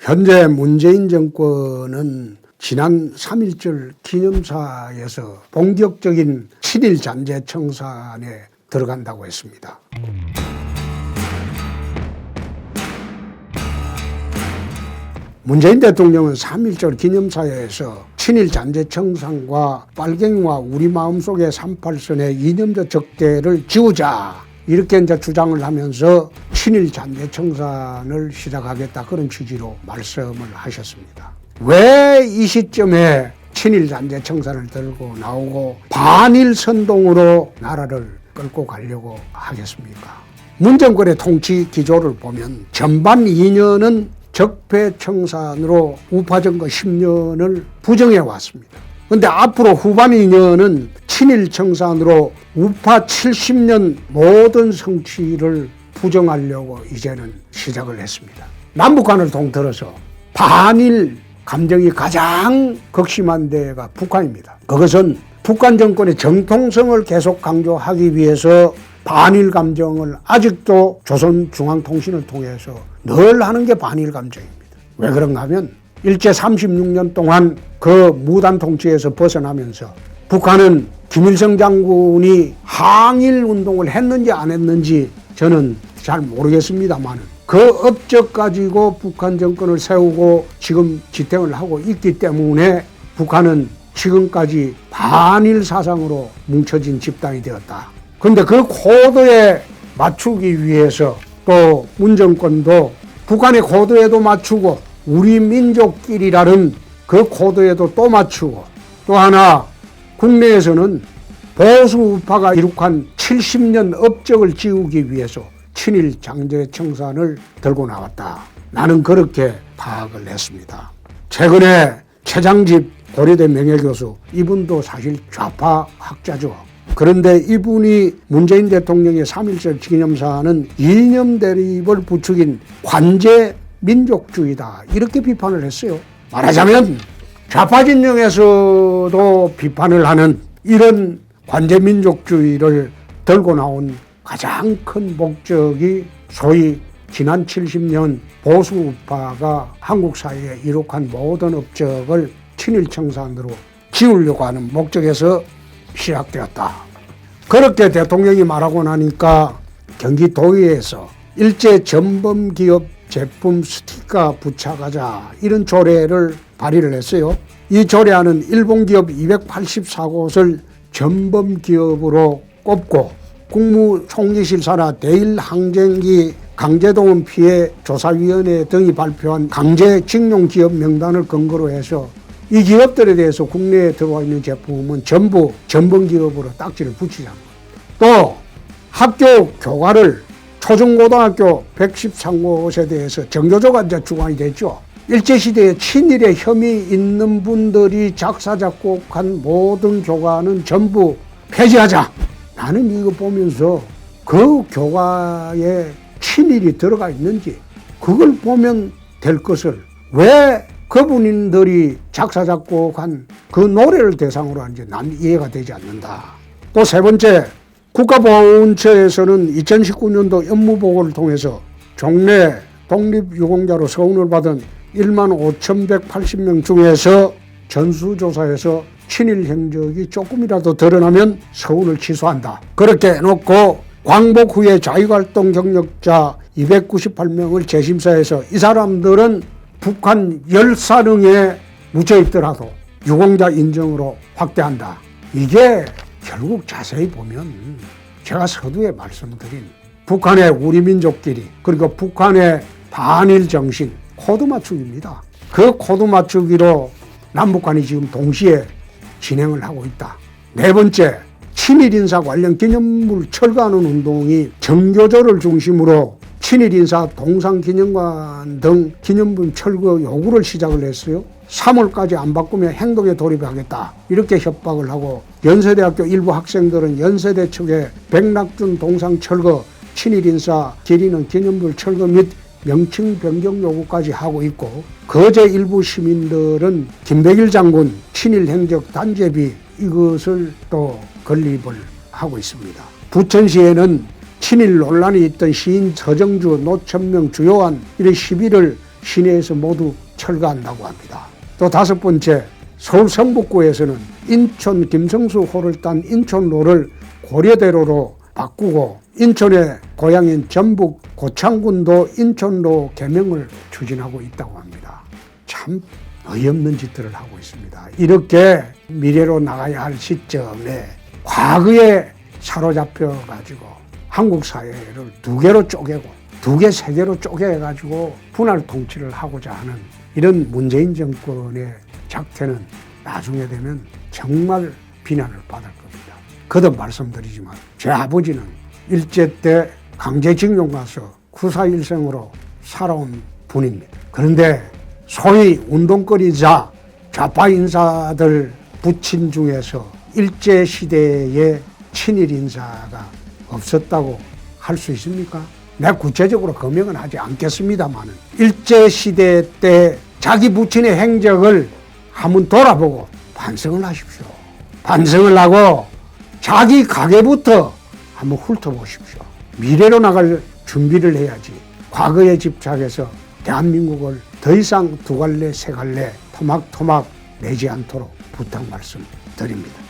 현재 문재인 정권은 지난 3.1절 기념사에서 본격적인 친일 잔재 청산에 들어간다고 했습니다. 문재인 대통령은 3.1절 기념사에서 친일 잔재 청산과 빨갱이와 우리 마음속의 38선의 이념적 적대를 지우자, 이렇게 이제 주장을 하면서 친일 잔재 청산을 시작하겠다, 그런 취지로 말씀을 하셨습니다. 왜 이 시점에 친일 잔재 청산을 들고 나오고 반일 선동으로 나라를 끌고 가려고 하겠습니까? 문 정권의 통치 기조를 보면 전반 2년은 적폐 청산으로 우파정거 10년을 부정해 왔습니다. 그런데 앞으로 후반 2년은 친일 청산으로 우파 70년 모든 성취를 부정하려고 이제는 시작을 했습니다. 남북 간을 통틀어서 반일 감정이 가장 극심한 데가 북한입니다. 그것은 북한 정권의 정통성을 계속 강조하기 위해서 반일 감정을 아직도 조선중앙통신을 통해서 늘 하는 게 반일 감정입니다. 왜 그런가 하면 일제 36년 동안 그 무단 통치에서 벗어나면서 북한은 김일성 장군이 항일 운동을 했는지 안 했는지 저는 잘 모르겠습니다만 그 업적 가지고 북한 정권을 세우고 지금 지탱을 하고 있기 때문에 북한은 지금까지 반일 사상으로 뭉쳐진 집단이 되었다. 그런데 그 코드에 맞추기 위해서 또 문 정권도 북한의 코드에도 맞추고 우리 민족끼리라는 그 코드에도 또 맞추고, 또 하나 국내에서는 보수 우파가 이룩한 70년 업적을 지우기 위해서 친일 잔재 청산을 들고 나왔다. 나는 그렇게 파악을 했습니다. 최근에 최장집 고려대 명예교수, 이분도 사실 좌파 학자죠. 그런데 이분이 문재인 대통령의 3.1절 기념사는 이념 대립을 부추긴 관제 민족주의다, 이렇게 비판을 했어요. 말하자면 좌파 진영에서도 비판을 하는 이런 관제 민족주의를 들고 나온 가장 큰 목적이 소위 지난 70년 보수 우파가 한국 사회에 이룩한 모든 업적을 친일 청산으로 지우려고 하는 목적에서 시작되었다. 그렇게 대통령이 말하고 나니까 경기도의회에서 일제 전범기업 제품 스티커 부착하자, 이런 조례를 발의를 했어요. 이 조례안은 일본기업 284곳을 전범기업으로 꼽고 국무총리실 산하 대일항쟁기 강제동원 피해 조사위원회 등이 발표한 강제징용기업 명단을 근거로 해서 이 기업들에 대해서 국내에 들어와 있는 제품은 전부 전범기업으로 딱지를 붙이자. 또 학교 교과를 초중고등학교 113곳에 대해서 정교조가 이제 주관이 됐죠. 일제시대에 친일의 혐의 있는 분들이 작사 작곡한 모든 교과는 전부 폐지하자. 나는 이거 보면서 그 교과에 친일이 들어가 있는지 그걸 보면 될 것을 왜 그분들이 작사 작곡한 그 노래를 대상으로 하는지 난 이해가 되지 않는다. 또 세 번째, 국가보훈처에서는 2019년도 업무보고를 통해서 종래 독립유공자로 서훈을 받은 15,180명 중에서 전수조사에서 친일 행적이 조금이라도 드러나면 서훈을 취소한다. 그렇게 해놓고 광복 후에 자유활동 경력자 298명을 재심사해서 이 사람들은 북한 열사릉에 묻혀있더라도 유공자 인정으로 확대한다. 이게 결국 자세히 보면 제가 서두에 말씀드린 북한의 우리 민족끼리, 그리고 북한의 반일 정신 코드 맞추기입니다. 그 코드 맞추기로 남북 간이 지금 동시에 진행을 하고 있다. 네 번째, 친일 인사 관련 기념물 철거하는 운동이 정교조를 중심으로 친일 인사 동상기념관 등 기념물 철거 요구를 시작을 했어요. 3월까지 안 바꾸면 행동에 돌입하겠다, 이렇게 협박을 하고, 연세대학교 일부 학생들은 연세대 측에 백낙준 동상 철거, 친일 인사 기리는 기념물 철거 및 명칭 변경 요구까지 하고 있고, 거제 일부 시민들은 김백일 장군 친일 행적 단죄비 이것을 또 건립을 하고 있습니다. 부천시에는 친일 논란이 있던 시인 서정주, 노천명, 주요한 이런 시비를 시내에서 모두 철거한다고 합니다. 또 다섯 번째, 서울 성북구에서는 인천 김성수 호를 딴 인천로를 고려대로로 바꾸고 인천의 고향인 전북 고창군도 인천로 개명을 추진하고 있다고 합니다. 참 어이없는 짓들을 하고 있습니다. 이렇게 미래로 나가야 할 시점에 과거에 사로잡혀 가지고 한국 사회를 두 개로 쪼개고 두 개, 세 개로 쪼개 가지고 분할 통치를 하고자 하는 이런 문재인 정권의 작태는 나중에 되면 정말 비난을 받을 겁니다. 거듭 말씀드리지만 제 아버지는 일제 때 강제징용 가서 구사일생으로 살아온 분입니다. 그런데 소위 운동거리자 좌파 인사들 부친 중에서 일제시대의 친일 인사가 없었다고 할 수 있습니까? 내가 구체적으로 검명은 하지 않겠습니다만 일제시대 때 자기 부친의 행적을 한번 돌아보고 반성을 하십시오. 반성을 하고 자기 가게부터 한번 훑어보십시오. 미래로 나갈 준비를 해야지 과거에 집착해서 대한민국을 더 이상 두 갈래 세 갈래 토막토막 내지 않도록 부탁 말씀드립니다.